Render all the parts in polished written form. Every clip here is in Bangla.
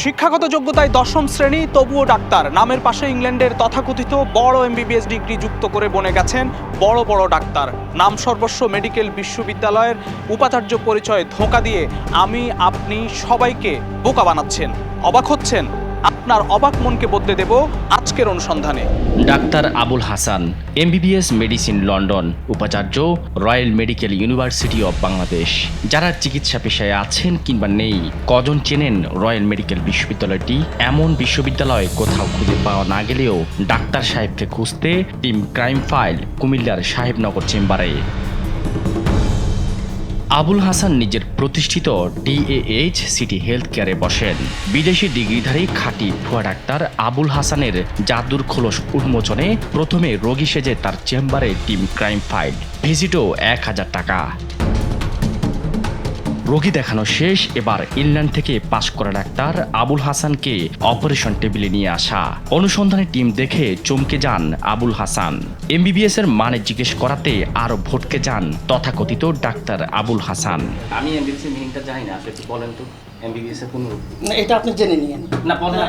শিক্ষাগত যোগ্যতায় দশম শ্রেণী, তবুও ডাক্তার। নামের পাশে ইংল্যান্ডের তথাকথিত বড় এমবিবিএস ডিগ্রি যুক্ত করে বনে গেছেন বড় বড় ডাক্তার। নাম সর্বস্ব মেডিকেল বিশ্ববিদ্যালয়ের উপাচার্য পরিচয় ধোঁকা দিয়ে আমি আপনি সবাইকে বোকা বানাচ্ছেন। অবাক হচ্ছেন? আপনার অবাক মনকে বদলে দেব আজকের অনুসন্ধানে। Doctor Abul Hasan, MBBS medicine, London, উপাচার্য, royal medical university of Bangladesh. যারা চিকিৎসা পেশায় আছেন কিংবা নেই, কজন চেনেন রয়্যাল মেডিকেল বিশ্ববিদ্যালয়টি? এমন বিশ্ববিদ্যালয় কোথাও খুঁজে পাওয়া না গেলেও ডাক্তার সাহেবকে খুঁজতে টিম ক্রাইম ফাইল কুমিল্লার সাহেবনগর চেম্বারে। আবুল হাসান নিজের প্রতিষ্ঠিত ডিএএইচ সিটি হেলথ কেয়ারে বসেন। বিদেশি ডিগ্রিধারী খাঁটি ভুয়া ডাক্তার আবুল হাসানের জাদুর খোলস উন্মোচনে প্রথমে রোগী সেজে তার চেম্বারে টিম ক্রাইম ফাইল। ভিজিটও 1000 টাকা। রোগী দেখানো শেষ, এবার ইংল্যান্ড থেকে পাশ করা ডাক্তার আবুল হাসানকে অপারেশন টেবিলে নিয়ে আসা। অনুসন্ধানী টিম দেখে চমকে যান আবুল হাসান। এমবিবিএস এর মানে জিজ্ঞেস করাতে আরো ভটকে যান তথাকথিত ডাক্তার আবুল হাসান। আমি এমবিবিএস এর মিনিংটা জানি না, আপনি একটু বলেন তো এমবিবিএস এর কোন রূপ? না, এটা আপনি জেনে নিয়েন। না বলেন,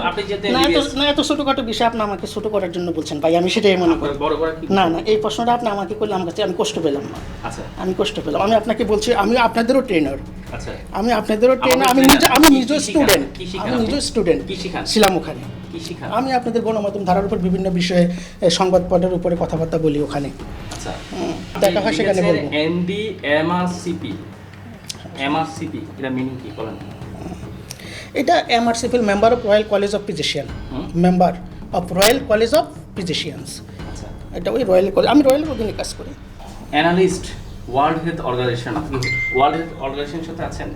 আপনি যেতে এমবিবিএস না, এত ছোটখাটো বিষয় আপনি আমাকে ছোট করার জন্য বলছেন ভাই, আমি সেটাই মনে করি। বড় করা কি? না, এই প্রশ্নটা আপনি আমাকে করলে আমার কাছে আমি কষ্ট পেলাম না। আচ্ছা, আমি কষ্ট পেলাম। আমি আপনাকে বলছি, আমি আপনাদেরও ট্রেনার। আচ্ছা, আমি আপনাদেরও ট্রেনার। আমি নিজেও স্টুডেন্ট। আমি নিজেও স্টুডেন্ট ছিলাম ওখানে। কি শিখান? আমি আপনাদের গণমাধ্যম ধারার উপর বিভিন্ন বিষয়ে সংবাদপত্রের উপরে কথাবার্তা বলি ওখানে। আচ্ছা, দেখা হয় সেখানে বলবো। এমডি এমআরসিপি এটা মিনিং কি বলেন? এটা MRCPL, member of royal college of physician, member of royal college of physicians. আচ্ছা, এটা ওই রয়্যাল কলেজ, আমি রয়্যালের অধীনে কাজ করি। অ্যানালিস্ট, ওয়ার্ল্ড হেলথ অর্গানাইজেশন, আপনি ওয়ার্ল্ড হেলথ অর্গানাইজেশনের সাথে আছেন?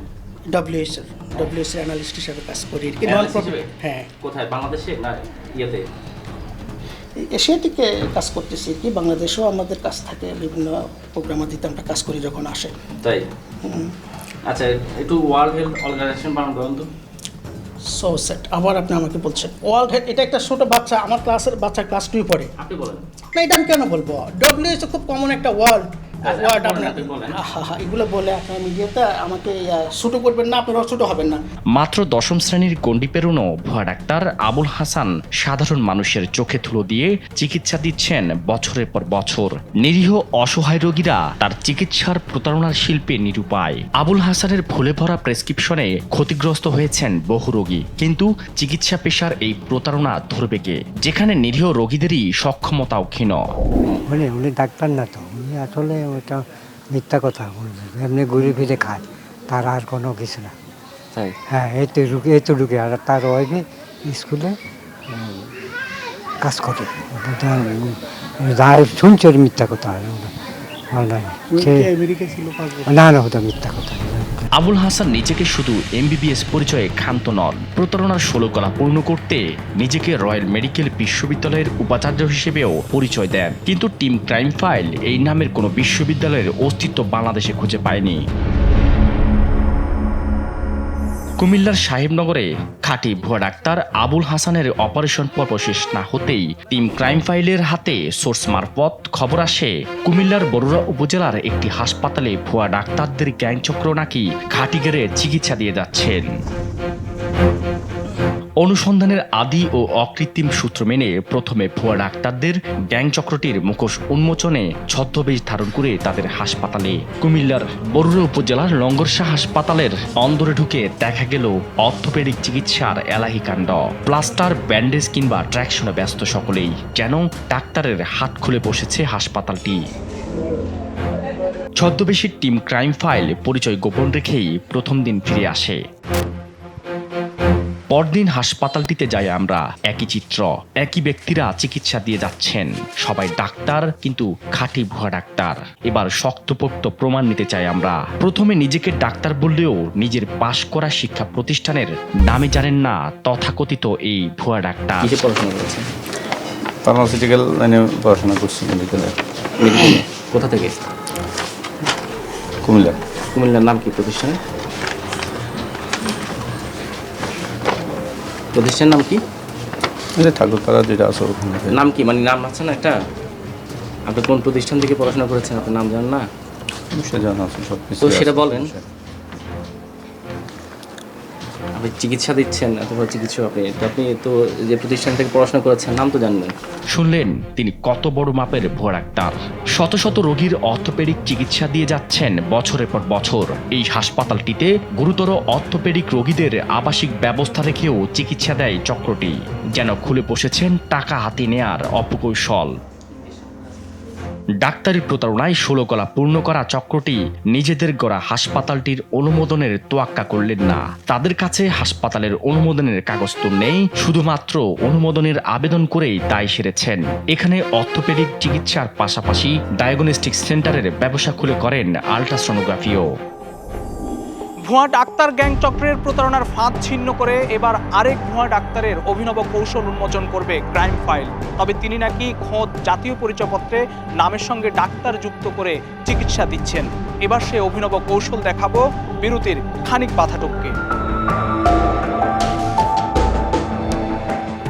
ডব্লিউএইচ অ্যানালিস্ট হিসাবে কাজ করি। হ্যাঁ। কোথায়, বাংলাদেশে না ইয়েতে? এশিয়া থেকে কাজ করতেছি কি, বাংলাদেশেও আমাদের কাজ থাকে, বিভিন্ন প্রোগ্রাম দিতে আমরা কাজ করি যখন আসে। তাই? আচ্ছা, একটু ওয়ার্ল্ড হেলথ অর্গানাইজেশন বানান বলুন তো। সো সেট, আবার আপনি আমাকে বলছেন ওয়ার্ল্ড হেলথ, এটা একটা ছোট বাচ্চা, আমার ক্লাসের বাচ্চা, ক্লাস 2 পড়ে। আপনি বলেন না, এটা আমি কেন বলবো? ডব্লিউএইচ খুব কমন একটা ওয়ার্ড। এগুলো বলে আপনার মিডিয়াতে আমাকে ছোট করবেন না, আপনারাও ছোট হবেন না। মাত্র দশম শ্রেণীর গণ্ডি পেরোনো ভুয়া ডাক্তার আবুল হাসান সাধারণ মানুষের চোখে ধুলো দিয়ে চিকিৎসা দিচ্ছেন বছরের পর বছর। নিরীহ অসহায় রোগীরা তার চিকিৎসার প্রতারণার শিল্পে নিরুপায়। আবুল হাসানের ফুলে ভরা প্রেসক্রিপশনে ক্ষতিগ্রস্ত হয়েছেন বহু রোগী, কিন্তু চিকিৎসা পেশার এই প্রতারণা ধরবে কে, যেখানে নিরীহ রোগীদেরই সক্ষমতাও ক্ষীণ। উনি ডাক্তার না তো, উনি আসলে ওটা মিথ্যা কথা বলবে, এমনি ঘুরে ফিরে খায়, তার আর কোনো কিছু না। তাই? হ্যাঁ, এই তো ঢুকে আর তার ওয়াইফে স্কুলে কাজ করে। যা শুনছে ওর মিথ্যা কথা, না ওটা মিথ্যা কথা। আবুল হাসান নিজেকে শুধু এমবিবিএস পরিচয়ে ক্ষান্ত নন, প্রতারণার 16 গলা পূর্ণ করতে নিজেকে রয়্যাল মেডিকেল বিশ্ববিদ্যালয়ের উপাচার্য হিসেবেও পরিচয় দেন। কিন্তু টিম ক্রাইম ফাইল এই নামের কোনো বিশ্ববিদ্যালয়ের অস্তিত্ব বাংলাদেশে খুঁজে পায়নি। কুমিল্লার সাহেবনগরে খাঁটি ভুয়া ডাক্তার আবুল হাসানের অপারেশন পর্ব শেষ না হতেই টিম ক্রাইম ফাইলের হাতে সোর্স মারফত খবর আসে কুমিল্লার বরুড়া উপজেলার একটি হাসপাতালে ভুয়া ডাক্তারদের গ্যাংচক্র নাকি ঘাঁটি গেড়ে চিকিৎসা দিয়ে যাচ্ছেন। অনুসন্ধানের আদি ও অকৃত্রিম সূত্র মেনে প্রথমে ভুয়া ডাক্তারদের গ্যাংচক্রটির মুখোশ উন্মোচনে ছদ্মবেশ ধারণ করে তাদের হাসপাতালে। কুমিল্লার বরুড়া উপজেলার লঙ্গরশাহ হাসপাতালের অন্দরে ঢুকে দেখা গেল অর্থোপেডিক চিকিৎসার এলাহি কাণ্ড। প্লাস্টার, ব্যান্ডেজ কিংবা ট্র্যাকশনে ব্যস্ত সকলেই, যেন ডাক্তারের হাত খুলে বসেছে হাসপাতালটি। ছদ্মবেশীর টিম ক্রাইম ফাইল পরিচয় গোপন রেখেই প্রথম দিন ফিরে আসে। পরদিন হাসপাতালটিতে যাই আমরা, একই চিত্র, একই ব্যক্তিরা চিকিৎসা দিয়ে যাচ্ছেন। সবাই ডাক্তার, কিন্তু খাঁটি ভুয়া ডাক্তার। এবার শক্তপোক্ত প্রমাণ নিতে চাই আমরা। প্রথমে নিজেকে ডাক্তার বললেও নিজের পাশ করা শিক্ষা প্রতিষ্ঠানের নামে জানেন না তথাকথিত এই ভুয়া ডাক্তার। কিসে পড়াশোনা করেছেন? ফার্মাসিউটিক্যাল লাইনে পড়াশোনা করছি, মেডিকেলে। কোথা থেকে? কুমিল্লা। কুমিল্লার নাম কি প্রতিষ্ঠানের? প্রতিষ্ঠানের নাম কি? এটা ঠাকুরপাড়া যেটা আছে ওখানে। নাম কি, মানে নাম আছে না একটা? আপনি কোন প্রতিষ্ঠান থেকে পড়াশোনা করেছেন, আপনার নাম জানেন না? সে জানা আছে সব কিছু। তো সেটা বলেন। আপনি চিকিৎসা দিচ্ছেন, অথবা চিকিৎসক আপনি তো যে প্রতিষ্ঠান থেকে পড়াশোনা করেছেন নাম তো জানবেন। শুনলেন তিনি কত বড় মাপের ভুয়া ডাক্তার। শত শত রোগীর অর্থোপেডিক চিকিৎসা দিয়ে যাচ্ছেন বছরের পর বছর। এই হাসপাতালটিতে গুরুতর অর্থোপেডিক রোগীদের আবাসিক ব্যবস্থা রেখেও চিকিৎসা দেয় চক্রটি। যেন খুলে বসেছেন টাকা হাতে নেয়ার অপকৌশল। ডাক্তারি প্রতারণায় 16 গলা পূর্ণ করা চক্রটি নিজেদের গড়া হাসপাতালটির অনুমোদনের তোয়াক্কা করলেন না। তাদের কাছে হাসপাতালের অনুমোদনের কাগজ তো নেই, শুধুমাত্র অনুমোদনের আবেদন করেই দায় সেরেছেন। এখানে অর্থোপেডিক চিকিৎসার পাশাপাশি ডায়াগনস্টিক সেন্টারের ব্যবসা খুলে করেন আল্ট্রাসোনোগ্রাফিও। ভুয়া ডাক্তার গ্যাং চক্রের প্রতারণার ফাঁদ ছিন্ন করে এবার আরেক ভুয়া ডাক্তারের অভিনব কৌশল উন্মোচন করবে ক্রাইম ফাইল। তবে তিনি নাকি খোদ জাতীয় পরিচয়পত্রে নামের সঙ্গে ডাক্তার যুক্ত করে চিকিৎসা দিচ্ছেন। এবার সে অভিনব কৌশল দেখাবো বিরতির খানিক বাধা টপকে।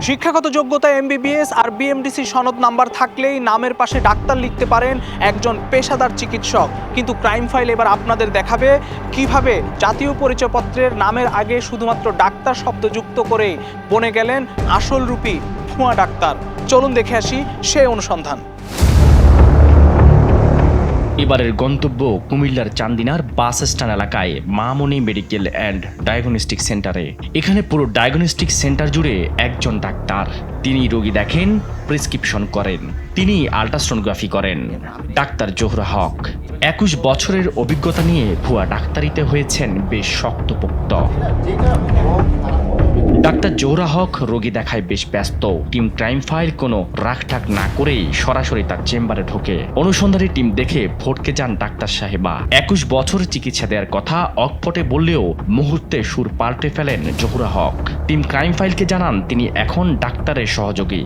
শিক্ষাগত যোগ্যতা এমবিবিএস আর বিএমডিসি সনদ নাম্বার থাকলেই নামের পাশে ডাক্তার লিখতে পারেন একজন পেশাদার চিকিৎসক। কিন্তু ক্রাইম ফাইল এবার আপনাদের দেখাবে কিভাবে জাতীয় পরিচয়পত্রের নামের আগে শুধুমাত্র ডাক্তার শব্দ যুক্ত করে বনে গেলেন আসল রূপী ভুয়া ডাক্তার। চলুন দেখে আসি সেই অনুসন্ধান। এবারের গন্তব্য কুমিল্লার চান্দিনার বাস স্ট্যান্ড এলাকায় মামনি মেডিকেল অ্যান্ড ডায়াগনস্টিক সেন্টারে। এখানে পুরো ডায়াগনস্টিক সেন্টার জুড়ে একজন ডাক্তার। তিনি রোগী দেখেন, প্রেসক্রিপশন করেন, তিনি আল্ট্রাসোনোগ্রাফি করেন। ডাক্তার জোহরা হক 21 বছরের অভিজ্ঞতা নিয়ে ভুয়া ডাক্তারিতে হয়েছেন বেশ শক্তপোক্ত। ডাক্তার জোহরা হক রোগী দেখায় বেশ ব্যস্ত। টিম ক্রাইম ফাইল কোনো রাগঢাক না করেই সরাসরি তার চেম্বারে ঢোকে। অনুসন্ধানী টিম দেখে ভটকে যান ডাক্তার সাহেবা। 21 বছর চিকিৎসা দেওয়ার কথা অকপটে বললেও মুহূর্তে সুর পাল্টে ফেলেন জোহরা হক। টিম ক্রাইম ফাইলকে জানান তিনি এখন ডাক্তারের সহযোগী।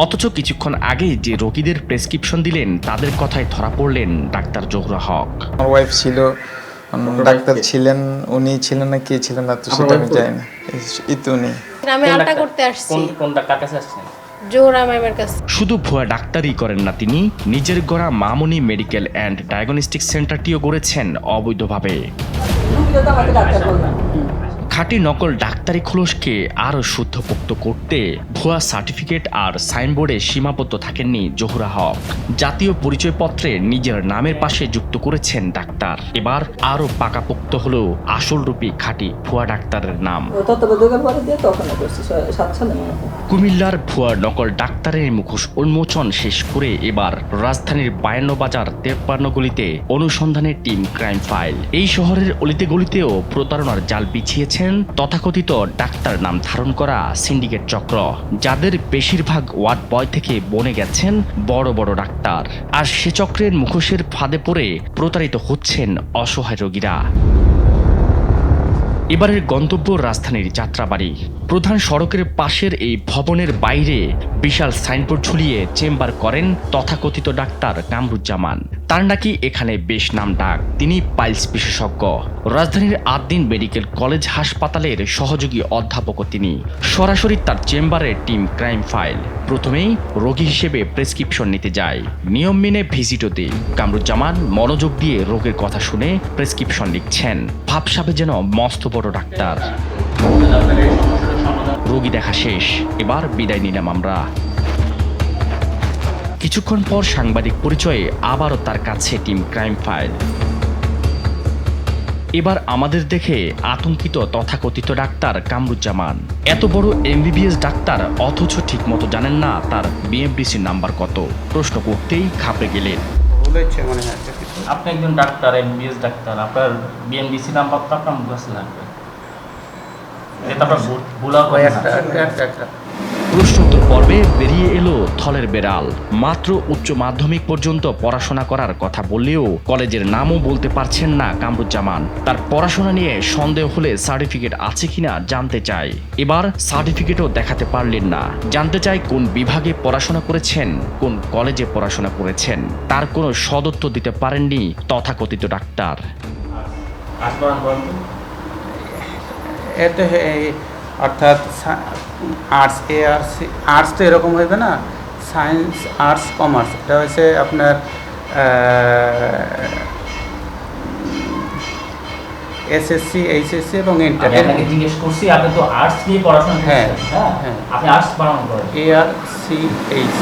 অথচ কিছুক্ষণ আগে যে রোগীদের প্রেসক্রিপশন দিলেন তাদের কথায় ধরা পড়লেন ডাক্তার জোহরা হক। আমার ওয়াইফ ছিল, ডাক্তার ছিলেন, উনি ছিলেন না কে ছিলেন না তো সেটা আমি জানি না। এই তো উনি। আমি আলটা করতে আসছি। কোন ডাক্তার কাছে আসছেন? জোহরা ম্যামের কাছে। শুধু ভুয়া ডাক্তারই করেন না তিনি, নিজের গড়া মামনি মেডিকেল অ্যান্ড ডায়াগনস্টিক সেন্টারটিও গড়েছেন অবৈধভাবে। খাঁটি নকল ডাক্তারি খোলসকে আরও শুদ্ধপোক্ত করতে ভুয়া সার্টিফিকেট আর সাইনবোর্ডে সীমাবদ্ধ থাকেননি জোহরা হক। জাতীয় পরিচয়পত্রে নিজের নামের পাশে যুক্ত করেছেন ডাক্তার। এবার আরও পাকাপোক্ত হলো আসল রূপী খাঁটি ভুয়া ডাক্তারের নাম। কুমিল্লার ভুয়া নকল ডাক্তারের মুখোশ উন্মোচন শেষ করে এবার রাজধানীর 52 বাজার 53 গলিতে অনুসন্ধানের টিম ক্রাইম ফাইল। এই শহরের অলিতে গলিতেও প্রতারণার জাল বিছিয়েছেন তথাকথিত ডাক্তার নাম ধারণ করা সিন্ডিকেট চক্র, যাদের বেশিরভাগ ওয়ার্ড বয় থেকে বনে গেছেন বড় বড় ডাক্তার। আর সে চক্রের মুখোশের ফাঁদে পড়ে প্রতারিত হচ্ছেন অসহায় রোগীরা। এবারের গন্তব্য রাজধানীর যাত্রাবাড়ি। প্রধান সড়কের পাশের এই ভবনের বাইরে বিশাল সাইনবোর্ড ঝুলিয়ে চেম্বার করেন তথাকথিত ডাক্তার কামরুজ্জামান। তার নাকি এখানে বেশ নাম ডাক। তিনি পাইলস বিশেষজ্ঞ। রাজধানীর আদ্দিন মেডিকেল কলেজ হাসপাতালের সহযোগী অধ্যাপকও তিনি। সরাসরি তার চেম্বারে টিম ক্রাইম ফাইল প্রথমেই রোগী হিসেবে প্রেসক্রিপশন নিতে যায়। নিয়ম মেনে ভিজিটও দেয়। কামরুজ্জামান মনোযোগ দিয়ে রোগের কথা শুনে প্রেসক্রিপশন লিখছেন, ভাবসাবে যেন মস্ত বড় ডাক্তার। রোগী দেখা শেষ, এবার বিদায় নিলাম আমরা। কিছুক্ষণ পর সাংবাদিক পরিচয়ে আবারও তার কাছে টিম ক্রাইম ফাইল। এবার আমাদের দেখে আতঙ্কিত তথাকথিত ডাক্তার কামরুজ্জামান। এত বড় এমবিবিএস ডাক্তার অথচ ঠিক মতো জানেন না তার বিএমডিসি নাম্বার কত। প্রশ্ন করতেই খাপে গেলেন। আপনি একজন ডাক্তার, এমবিবিএস ডাক্তার, আপনার বিএমডিসি নাম্বার তো আপনার মুখস্থ লাগবে। এটা আপনার ভুলা একটা প্রশ্নোত্তর পর্বে বেরিয়ে এলো থলের বেড়াল। মাত্র উচ্চ মাধ্যমিক পর্যন্ত পড়াশোনা করার কথা বললেও কলেজের নামও বলতে পারছেন না কামরুজ্জামান। তার পড়াশোনা নিয়ে সন্দেহ হলে সার্টিফিকেট আছে কিনা জানতে চাই। এবার সার্টিফিকেটও দেখাতে পারলেন না। জানতে চাই কোন বিভাগে পড়াশোনা করেছেন, কোন কলেজে পড়াশোনা করেছেন। তার কোনো সদুত্তর দিতে পারেননি তথাকথিত ডাক্তার। এটা অর্থাৎ আর্টস আর্টস তো এরকম হইবে না, সায়েন্স আর্টস কমার্স, এটা হচ্ছে আপনার এসএসসি, এইচএসসি এবং ইন্টার। আমি আপনাকে জিজ্ঞেস করছি, আপনি তো আর্টস নিয়ে পড়াশোনা হ্যাঁ, করছেন, হ্যাঁ হ্যাঁ। আপনি আর্টস পড়াশোনা করেন। ARCH।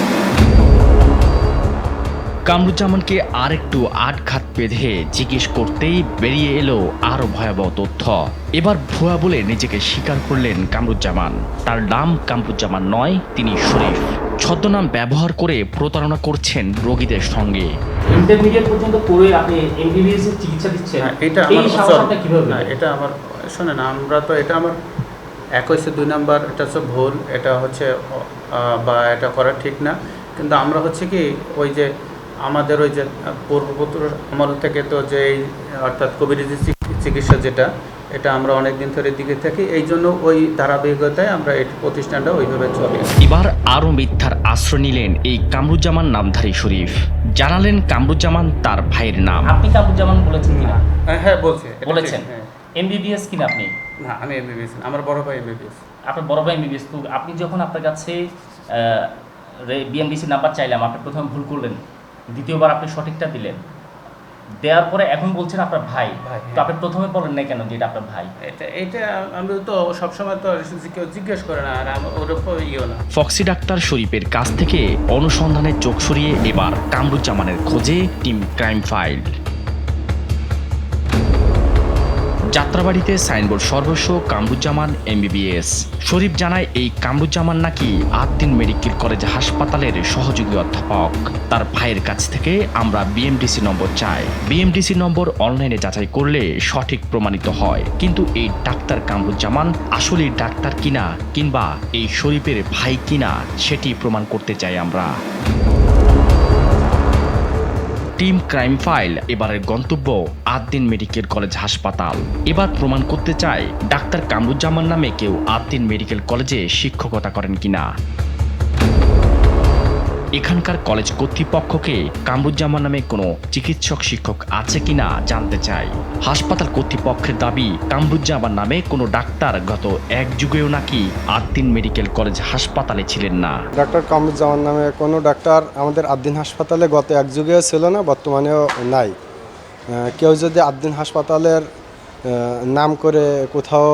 কামরুজ্জামানকে আরেকটু আটঘাত বেঁধে জিজ্ঞেস করতেই বেরিয়ে এলো আরো ভয়াবহ তথ্য। এবার ভুয়া বলে নিজেকে স্বীকার করলেন কামরুজ্জামান। তার নাম কামরুজ্জামান নয়, তিনি শরীফ। ছদ্মনাম ব্যবহার করে প্রতারণা করছেন রোগীদের সঙ্গে। ইন্টারমিডিয়েট পর্যন্ত পড়ে আপনি এমবিবিএস এর চিকিৎসা দিচ্ছেন, হ্যাঁ, এটা এই আমার সাহসটা কিভাবে? না, এটা আমার শোনেন, আমরা তো এটা আমার এক হচ্ছে 2 নাম্বার, এটা হচ্ছে ভুল, এটা হচ্ছে বা এটা করা ঠিক না। কিন্তু আমরা হচ্ছে কি ওই যে আমাদের ওই যে পূর্বপুত্র আমল থেকে তো যে অর্থাৎ কবিরাজি চিকিৎসা যেটা, এটা আমরা অনেক দিন ধরে দিকে থাকি, এই জন্য ওই ধারাবাহিকতায় আমরা এই প্রতিষ্ঠানটা ওইভাবে চলে। এবার আরো মিথ্যার আশ্রয় নিলেন এই কামরুজ্জামান নামধারী শরীফ। জানালেন কামরুজ্জামান তার ভাইয়ের নাম। আপনি কামরুজ্জামান বলেছেন কিনা? হ্যাঁ বলছি, বলেছেন। হ্যাঁ। এমবিবিএস কিনা আপনি? না, আমি এমবিবিএস, আমার বড় ভাই এমবিবিএস। আপনার বড় ভাই এমবিবিএস। তো আপনি যখন আপনার কাছে বিএমডিসি নাম্বার চাইলাম, আপনি প্রথমে ভুল করলেন, দ্বিতীয়বার আপনি সঠিকটা দিলেন, দেওয়ার পরে এখন বলছেন আপনার ভাই। তো আপনি প্রথমে বলেন না কেন যে এটা আপনার ভাই? এটা আমি তো সবসময় তো কেউ জিজ্ঞেস করে না, আর ওর উপর ইয়েও না। ফক্সি ডাক্তার শরীফের কাছ থেকে অনুসন্ধানে চোখ সরিয়ে এবার কামরুজ্জামানের খোঁজে টিম ক্রাইম ফাইল। যাত্রাবাড়িতে সাইনবোর্ড সর্বস্ব কামরুজ্জামান এমবিবিএস। শরীফ জানায় এই কামরুজ্জামান নাকি আদ্দিন মেডিকেল কলেজ হাসপাতালের সহযোগী অধ্যাপক। তার ভাইয়ের কাছ থেকে আমরা বিএমডিসি নম্বর চাই। বিএমডিসি নম্বর অনলাইনে যাচাই করলে সঠিক প্রমাণিত হয়, কিন্তু এই ডাক্তার কামরুজ্জামান আসলে ডাক্তার কিনা কিংবা এই শরীফের ভাই কিনা সেটি প্রমাণ করতে চাই আমরা। টিম ক্রাইম ফাইল এবারের গন্তব্য আদ্দিন মেডিকেল কলেজ হাসপাতাল। এবার প্রমাণ করতে চায় ডাক্তার কামরুজ্জামান নামে কেউ আদ্দিন মেডিকেল কলেজে শিক্ষকতা করেন কিনা। এখানকার কলেজ কর্তৃপক্ষকে কামরুজ্জামান নামে কোনো চিকিৎসক শিক্ষক আছে কিনা জানতে চাই। হাসপাতাল কর্তৃপক্ষের দাবি কামরুজ্জামান নামে কোনো ডাক্তার গত এক যুগেও নাকি আদ্দিন মেডিকেল কলেজ হাসপাতালে ছিলেন না। ডাক্তার কামরুজ্জামান নামে কোনো ডাক্তার আমাদের আদ্দিন হাসপাতালে গত এক যুগেও ছিল না, বর্তমানেও নাই। কেউ যদি আদ্দিন হাসপাতালের নাম করে কোথাও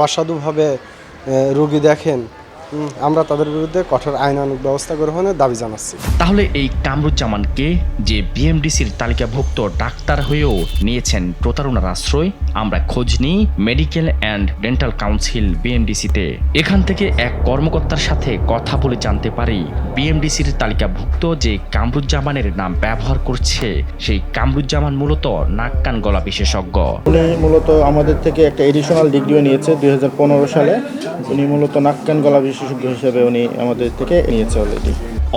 অসাধুভাবে রোগী দেখেন, আমরা তাদের বিরুদ্ধে কঠোর আইনানুগ ব্যবস্থা গ্রহণের দাবি জানাচ্ছি। তাহলে এই কামরুজ্জামানকে যে বিএমডিসির তালিকাভুক্ত ডাক্তার হয়েও নিয়েছেন প্রতারণার আশ্রয়, আমরা খোঁজ নিই মেডিকেল অ্যান্ড ডেন্টাল কাউন্সিল বিএমডিসিতে। এখান থেকে এক কর্মকর্তার সাথে কথা বলে জানতে পারি বিএমডিসির তালিকাভুক্ত যে কামরুজ্জামানের নাম ব্যবহার করছে সেই কামরুজ্জামান মূলত নাক কান গলা বিশেষজ্ঞ। উনি মূলত আমাদের থেকে একটা এডিশনাল ডিগ্রিও নিয়েছে 2015 সালে। উনি মূলত নাক কান গলা বিশেষজ্ঞ হিসেবে উনি আমাদের থেকে নিয়েছে অলরেডি।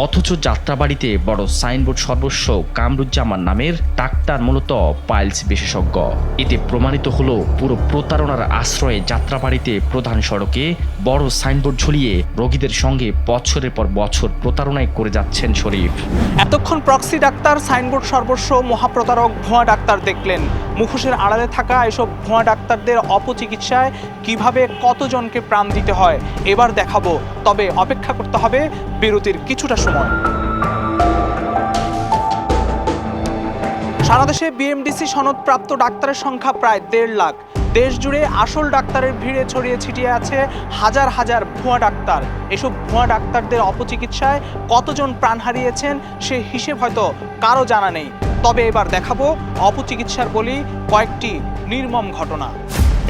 অথচ যাত্রাবাড়িতে বড় সাইনবোর্ড সর্বস্ব কামরুজ্জামান নামের ডাক্তার মূলত পাইলস বিশেষজ্ঞ। এতে প্রমাণিত হলো পুরো প্রতারণার আশ্রয়ে যাত্রাবাড়িতে প্রধান সড়কে বড় সাইনবোর্ড ঝুলিয়ে রোগীদের সঙ্গে বছরের পর বছর প্রতারণায় করে যাচ্ছেন শরীফ। এতক্ষণ প্রক্সি ডাক্তার, সাইনবোর্ড সর্বস্ব, মহাপ্রতারক, ভুয়া ডাক্তার দেখলেন। মুখোশের আড়ালে থাকা এসব ভুয়া ডাক্তারদের অপচিকিৎসায় কিভাবে কতজনকে প্রাণ দিতে হয় এবার দেখাবো। তবে অপেক্ষা করতে হবে বিরতির কিছুটা সময়। সারা দেশে বিএমডিসি সনদপ্রাপ্ত ডাক্তারের সংখ্যা প্রায় 1.5 লাখ। দেশ জুড়ে আসল ডাক্তারের ভিড়ে ছড়িয়ে ছিটিয়ে আছে হাজার হাজার ভুয়া ডাক্তার। এসব ভুয়া ডাক্তারদের অপচিকিৎসায় কতজন প্রাণ হারিয়েছেন সে হিসেব হয়তো কারো জানা নেই। তবে এবার দেখাবো অপচিকিৎসার বলি কয়েকটি নির্মম ঘটনা।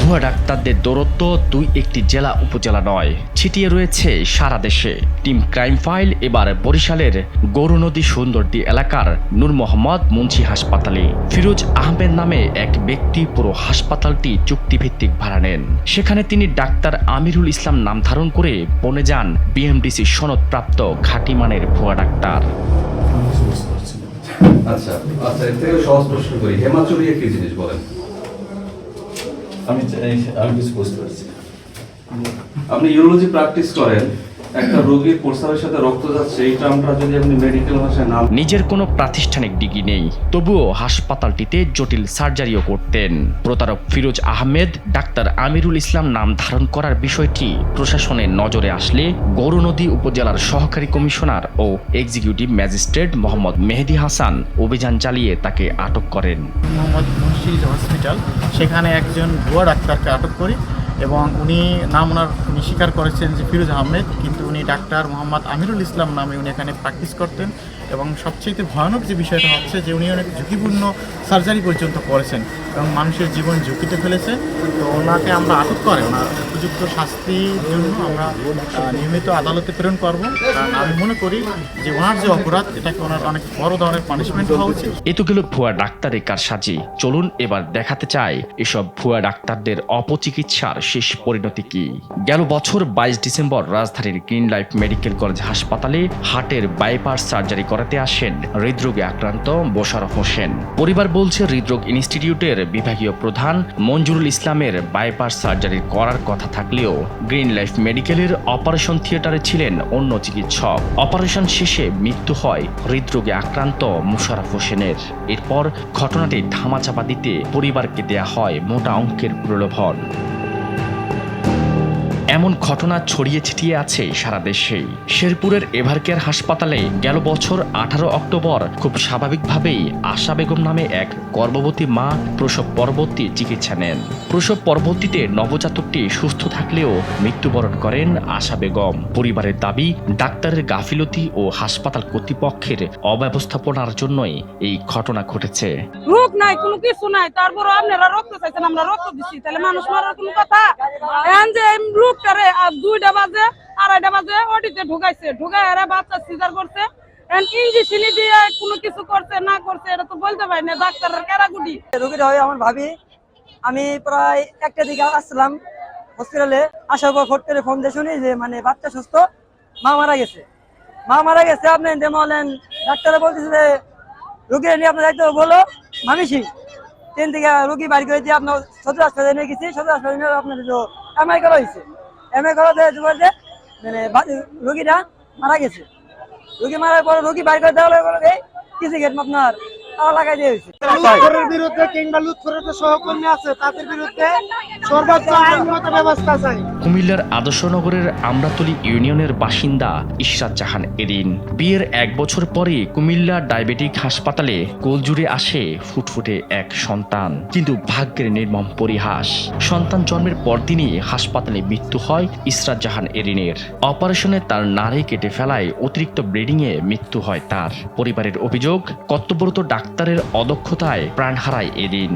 ভুয়া ডাক্তারদের দৌরত্ব 2-1টি জেলা উপজেলা নয়, ছিটিয়ে রয়েছে সারা দেশে। টিম ক্রাইম ফাইল এবার বরিশালের গৌরনদী সুন্দরদী এলাকার নূর মোহাম্মদ মুন্সি হাসপাতালে। ফিরোজ আহমেদ নামে এক ব্যক্তি পুরো হাসপাতালটি চুক্তিভিত্তিক ভাড়া নেন। সেখানে তিনি ডাক্তার আমিরুল ইসলাম নাম ধারণ করে বনে যান বিএমডিসি সনদপ্রাপ্ত খাঁটি মানের ভুয়া ডাক্তার। আচ্ছা আচ্ছা, এর থেকে সহজ প্রশ্ন করি, হেমাচুরিয়া কি জিনিস বলেন? আমি কিছু বুঝতে পারছি। আপনি ইউরোলজি প্র্যাকটিস করেন, একটা রোগীর প্রস্রাবের সাথে রক্ত যাচ্ছে এই টার্মটা যদি আপনি মেডিকেল ভাষায় নাম নিজের কোনো প্রাতিষ্ঠানিক ডিগ্রি নেই, তবুও হাসপাতালটিতে জটিল সার্জারিও করতেন। প্রতারক ফিরোজ আহমেদ ডাক্তার আমিরুল ইসলাম নাম ধারণ করার বিষয়টি প্রশাসনের নজরে আসলে গৌরনদী উপজেলার সহকারী কমিশনার ও এক্সিকিউটিভ ম্যাজিস্ট্রেট মোহাম্মদ মেহেদি হাসান অভিযান চালিয়ে তাকে আটক করেন। মোহাম্মদ মুন্সির হসপিটাল, সেখানে একজন ভুয়া ডাক্তারকে আটক করি এবং উনি স্বীকার করেছেন যে ফিরোজ আহমেদ, কিন্তু উনি ডাক্তার মোহাম্মদ আমিরুল ইসলাম নামে উনি এখানে প্র্যাকটিস করতেন। এবং সবচেয়ে ভয়ানক যে বিষয়টা হচ্ছে যে উনি অনেক ঝুঁকিপূর্ণ সার্জারি পর্যন্ত করেছেন এবং মানুষের জীবন ঝুঁকিতে ফেলেছে। তো ওনাকে আমরা আটক করে ওনার উপযুক্ত শাস্তির জন্য আমরা নিয়মিত আদালতে প্রেরণ করব, কারণ আমি মনে করি যে ওনার যে অপরাধ এটাকে ওনার অনেক বড় ধরনের পানিশমেন্ট হওয়া উচিত। এ তো গেল ভুয়া ডাক্তারের কারসাজি। চলুন এবার দেখাতে চাই এসব ভুয়া ডাক্তারদের অপচিকিৎসার শেষ পরিণতি কি। গেল বছর 22 ডিসেম্বর রাজধানীর গ্রিন লাইফ মেডিকেল কলেজ হাসপাতালে হার্টের বাইপাস সার্জারি করাতে আসেন হৃদরোগে আক্রান্ত মোশাররফ হোসেন। পরিবার বলছে হৃদরোগ ইনস্টিটিউটের বিভাগীয় প্রধান মঞ্জুরুল ইসলামের বাইপাস সার্জারি করার কথা থাকলেও গ্রিন লাইফ মেডিকেলের অপারেশন থিয়েটারে ছিলেন অন্য চিকিৎসক। অপারেশন শেষে মৃত্যু হয় হৃদরোগে আক্রান্ত মোশাররফ হোসেনের। এরপর ঘটনাটি ধামাচাপা দিতে পরিবারকে দেয়া হয় মোটা অঙ্কের প্রলোভন। এমন ঘটনা ছড়িয়ে ছিটিয়ে আছে সারা দেশেই। শেরপুরের এভারকেয়ার হাসপাতালে গেল বছর 18 অক্টোবর খুব স্বাভাবিকভাবেই আশা বেগম নামে এক গর্ভবতী মা প্রসব পরবর্তী চিকিৎসা নেন। প্রসব পরবর্তীতে নবজাতকটি সুস্থ থাকলেও মৃত্যুবরণ করেন আশা বেগম। পরিবারের দাবি, ডাক্তারের গাফিলতি ও হাসপাতাল কর্তৃপক্ষের অব্যবস্থাপনার জন্যই এই ঘটনা ঘটেছে। রোগ নাই, কোনো কিছু নাই, তারপর আপনারা রক্ত চাইছেন, আমরা রক্ত দিচ্ছি, তাহলে মানুষ মারার কোনো কথা? এখন যে লোকটারে 2টা বাজে 2:30 বাজে ওটিতে ঢুকাইছে, ঢুকাই এরা বাচ্চা সিজার করছে, ইঞ্জেকশন দিয়ে কোনো কিছু করছে না করছে এটা তো বলতে পারি না, ডাক্তারের কেরাগুটি। রোগীটা হয় আমার ভাবি। আমি প্রায় 1টা দিকে আসলাম হসপিটালে, আসার পর ফট করে ফোন দিয়ে শুনি যে মানে বাচ্চা সুস্থ, মা মারা গেছে। আপনি বলেন ডাক্তারে বলতেছে যে রোগী নিয়ে আপনার দায়িত্ব বলো মামিসি 3 থেকে রোগী বাড়ি করে দিয়ে আপনার সদর হাসপাতালে নিয়ে গেছি। সদর হাসপাতালে নিয়ে আপনার এমআই করা হয়েছে। এমআই করাতে মানে রোগীটা মারা গেছে। রোগী মারার পর রোগী বাড়ি করে দেওয়া কিছু গেট আপনার তালা লাগাই দিয়ে হয়েছে। বিরুদ্ধে কিংবা লুৎফরের যে সহকর্মী আছে তাদের বিরুদ্ধে সর্বোচ্চ আইনগত ব্যবস্থা চাই। কুমিল্লার আদর্শনগরের আমরাতলী ইউনিয়নের বাসিন্দা ইশরাত জাহান এরিন। বিয়ের 1 বছর পরে কুমিল্লা ডায়াবেটিক হাসপাতালে কোলজুড়ে আসে ফুটফুটে এক সন্তান, কিন্তু ভাগ্যের নির্মম পরিহাস। সন্তান জন্মের পরদিনই হাসপাতালে মৃত্যু হয় ইশরাত জাহান এরিনের। অপারেশনে তার নাড়ি কেটে ফেলায় অতিরিক্ত ব্লিডিংয়ে মৃত্যু হয় তার। পরিবারের অভিযোগ, কর্তব্যরত ডাক্তারের অদক্ষতায় প্রাণ হারায় এরিন।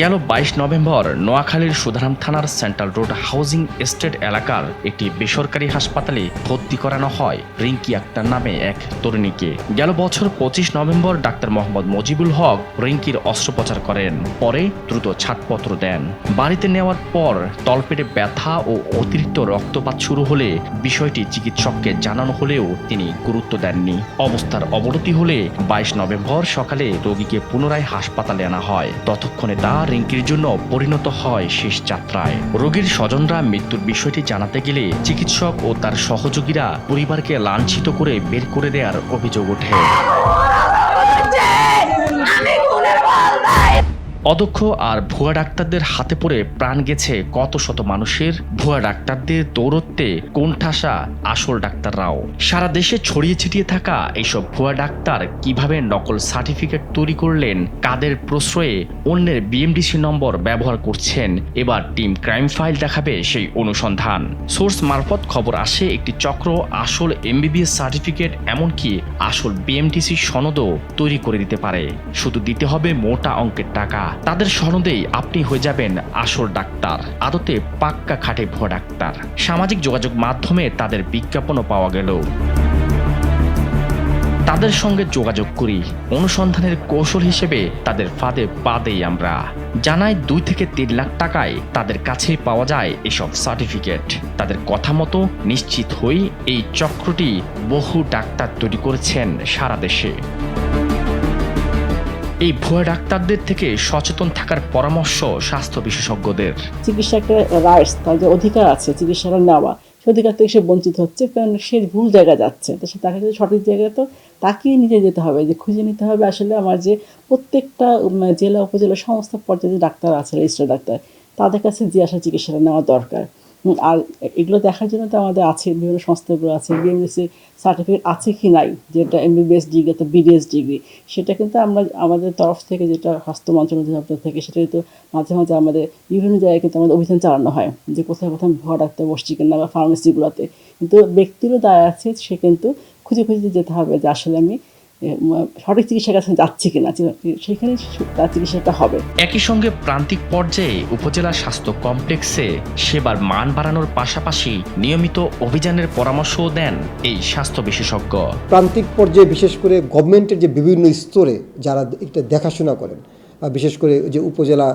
গেল 22 নভেম্বর নোয়াখালীর সুধারাম থানার সেন্ট্রাল রোড হাউজিং এস্টেট এলাকার একটি বেসরকারি হাসপাতালে ভর্তি করানো হয় রিঙ্কি আক্তার নামে এক তরুণীকে। গেল বছর 25 নভেম্বর ডাক্তার মোহাম্মদ মজিবুল হক রিঙ্কির অস্ত্রোপচার করেন, পরে দ্রুত ছাড়পত্র দেন। বাড়িতে নেওয়ার পর তলপেটে ব্যথা ও অতিরিক্ত রক্তপাত শুরু হলে বিষয়টি চিকিৎসককে জানানো হলেও তিনি গুরুত্ব দেননি। অবস্থার অবনতি হলে 22 নভেম্বর সকালে রোগীকে পুনরায় হাসপাতালে আনা হয়। ততক্ষণে তা রিঙ্কির জন্য পরিণত হয় শেষ যাত্রায়। রোগীর স্বজনরা মৃত্যুর বিষয়টি জানাতে গেলে চিকিৎসক ও তার সহযোগীরা পরিবারকে লাঞ্ছিত করে বের করে দেওয়ার অভিযোগ ওঠে। অদক্ষ আর ভুয়া ডাক্তারদের হাতে পড়ে প্রাণ গেছে কত শত মানুষের। ভুয়া ডাক্তারদের দৌরত্বে কোণঠাসা আসল ডাক্তাররাও। সারা দেশে ছড়িয়ে ছিটিয়ে থাকা এইসব ভুয়া ডাক্তার কিভাবে নকল সার্টিফিকেট তৈরি করলেন, কাদের প্রশ্রয়ে অন্যের বিএমডিসি নম্বর ব্যবহার করছেন, এবার টিম ক্রাইম ফাইল দেখাবে সেই অনুসন্ধান। সোর্স মারফত খবর আসে একটি চক্র আসল এমবিবিএস সার্টিফিকেট, এমনকি আসল বিএমডিসি সনদও তৈরি করে দিতে পারে। শুধু দিতে হবে মোটা অঙ্কের টাকা। তাদের সনদেই আপনি হয়ে যাবেন আসল ডাক্তার, আদতে পাক্কা খাঁটি ভুয়া ডাক্তার। সামাজিক যোগাযোগ মাধ্যমে তাদের বিজ্ঞাপনও পাওয়া গেল। তাদের সঙ্গে যোগাযোগ করি, অনুসন্ধানের কৌশল হিসেবে তাদের ফাঁদে পা দেই আমরা। জানাই 2 থেকে 3 লাখ টাকায় তাদের কাছেই পাওয়া যায় এসব সার্টিফিকেট। তাদের কথা মতো নিশ্চিত হই এই চক্রটি বহু ডাক্তার তৈরি করেছেন সারা দেশে। এই ভুয়া ডাক্তারদের থেকে সচেতন থাকার পরামর্শ স্বাস্থ্য বিশেষজ্ঞদের। চিকিৎসা একটা রাইটস, তার যে অধিকার আছে চিকিৎসাটা নেওয়া, সে অধিকার থেকে সে বঞ্চিত হচ্ছে, কারণ সে ভুল জায়গায় যাচ্ছে। তো সে তাকে যদি সঠিক জায়গায় তো তাকেই নিজে যেতে হবে, যে খুঁজে নিতে হবে আসলে আমার যে প্রত্যেকটা জেলা উপজেলা সমস্ত পর্যায়ে যে ডাক্তার আছে, রেজিস্টার্ড ডাক্তার, তাদের কাছে যে আসলে চিকিৎসাটা নেওয়া দরকার। আর এগুলো দেখার জন্য তো আমাদের আছে বিভিন্ন সংস্থাগুলো আছে, বিএমডিসি সার্টিফিকেট আছে কি নাই, যেটা এমবিবিএস ডিগ্রি তো বিডিএস ডিগ্রি, সেটা কিন্তু আমরা আমাদের তরফ থেকে যেটা স্বাস্থ্য মন্ত্রণালয় থেকে সেটা কিন্তু মাঝে মাঝে আমাদের বিভিন্ন জায়গায় কিন্তু আমাদের অভিযান চালানো হয়, যে কোথায় কোথায় ভুয়া ডাক্তার বসছি কিনা বা ফার্মেসিগুলোতে। কিন্তু ব্যক্তিরও দায় আছে, সে কিন্তু খুঁজে খুঁজে যেতে হবে যে আসলে আমি সঠিক চিকিৎসার কাছে যাচ্ছি কিনা, সেখানে তার চিকিৎসাটা হবে। একই সঙ্গে প্রান্তিক পর্যায়ে উপজেলা স্বাস্থ্য কমপ্লেক্সে সেবার মান বাড়ানোর পাশাপাশি নিয়মিত অভিযানের পরামর্শও দেন এই স্বাস্থ্য বিশেষজ্ঞ। প্রান্তিক পর্যায়ে বিশেষ করে গভর্নমেন্টের যে বিভিন্ন স্তরে যারা এটা দেখাশোনা করেন, বিশেষ করে যে উপজেলা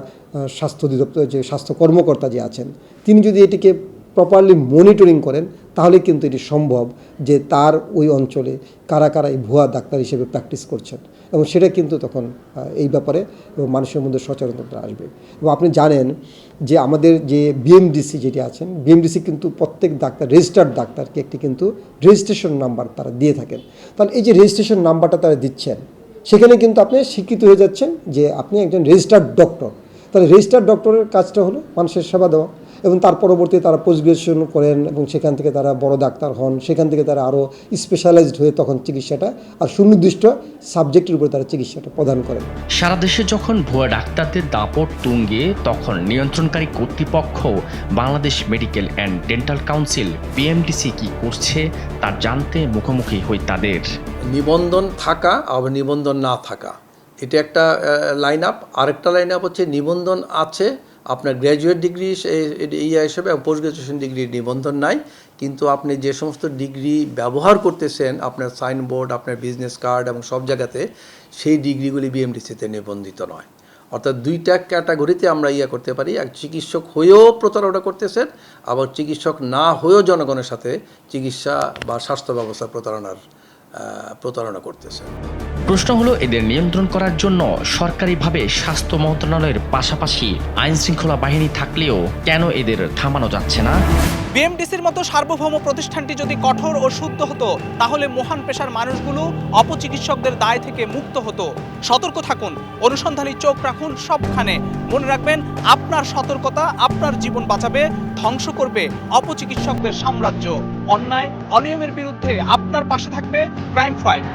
স্বাস্থ্য অধিদপ্তর যে স্বাস্থ্য কর্মকর্তা যে আছেন, তিনি যদি এটিকে প্রপারলি মনিটরিং করেন, তাহলে কিন্তু এটি সম্ভব যে তার ওই অঞ্চলে কারা কারা এই ভুয়া ডাক্তার হিসেবে প্র্যাকটিস করছেন, এবং সেটা কিন্তু তখন এই ব্যাপারে মানুষের মধ্যে সচেতনতা আসবে। এবং আপনি জানেন যে আমাদের যে বিএমডিসি যেটি আছেন, বিএমডিসি কিন্তু প্রত্যেক ডাক্তার, রেজিস্টার্ড ডাক্তারকে একটি কিন্তু রেজিস্ট্রেশন নাম্বার তারা দিয়ে থাকেন। তাহলে এই যে রেজিস্ট্রেশন নাম্বারটা তারা দিচ্ছেন, সেখানে কিন্তু আপনি স্বীকৃত হয়ে যাচ্ছেন যে আপনি একজন রেজিস্টার্ড ডক্টর। তাহলে রেজিস্টার্ড ডক্টরের কাজটা হলো মানুষের সেবা দেওয়া, এবং তার পরবর্তীতে তারা পোস্ট গ্রাজুয়েশন করেন এবং সেখান থেকে তারা বড় ডাক্তার হন, সেখান থেকে তারা আরও স্পেশালাইজড হয়ে তখন চিকিৎসাটা আর সুনির্দিষ্ট সাবজেক্টের উপরে তারা চিকিৎসাটা প্রদান করেন। সারা দেশে যখন ভুয়া ডাক্তারদের দাপট তুঙ্গে, তখন নিয়ন্ত্রণকারী কর্তৃপক্ষ Bangladesh medical and dental council BMDC কি করছে তা জানতে মুখোমুখি হই তাদের। নিবন্ধন থাকা আবার নিবন্ধন না থাকা, এটা একটা লাইন আপ। আরেকটা লাইন আপ হচ্ছে নিবন্ধন আছে, আপনার গ্র্যাজুয়েট ডিগ্রি ইয়া হিসেবে এবং পোস্ট গ্রাজুয়েশন ডিগ্রির নিবন্ধন নাই, কিন্তু আপনি যে সমস্ত ডিগ্রি ব্যবহার করতেছেন আপনার সাইনবোর্ড, আপনার বিজনেস কার্ড এবং সব জায়গাতে, সেই ডিগ্রিগুলি বিএমডিসিতে নিবন্ধিত নয়। অর্থাৎ দুইটা ক্যাটাগরিতে আমরা ইয়া করতে পারি, এক চিকিৎসক হয়েও প্রতারণা করতেছেন, আবার চিকিৎসক না হয়েও জনগণের সাথে চিকিৎসা বা স্বাস্থ্য ব্যবস্থা প্রতারণা করতেছে। প্রশ্ন হলো, এদের নিয়ন্ত্রণ করার জন্য সরকারিভাবে স্বাস্থ্য মন্ত্রণালয়ের পাশাপাশি আইন শৃঙ্খলা বাহিনী থাকলেও কেন এদের থামানো যাচ্ছে না? বিএমডিসির মতো সার্বভৌম প্রতিষ্ঠানটি যদি কঠোর ও শুদ্ধ হতো, তাহলে মহান পেশার মানুষগুলো অপচিকিৎসকদের দায় থেকে মুক্ত হতো। সতর্ক থাকুন, অনুসন্ধানী চোখ রাখুন সবখানে। মনে রাখবেন, আপনার সতর্কতা আপনার জীবন বাঁচাবে, ধ্বংস করবে অপচিকিৎসকদের সাম্রাজ্য। অন্যায় অনিয়মের বিরুদ্ধে আপনার পাশে থাকবে ক্রাইম ফাইট।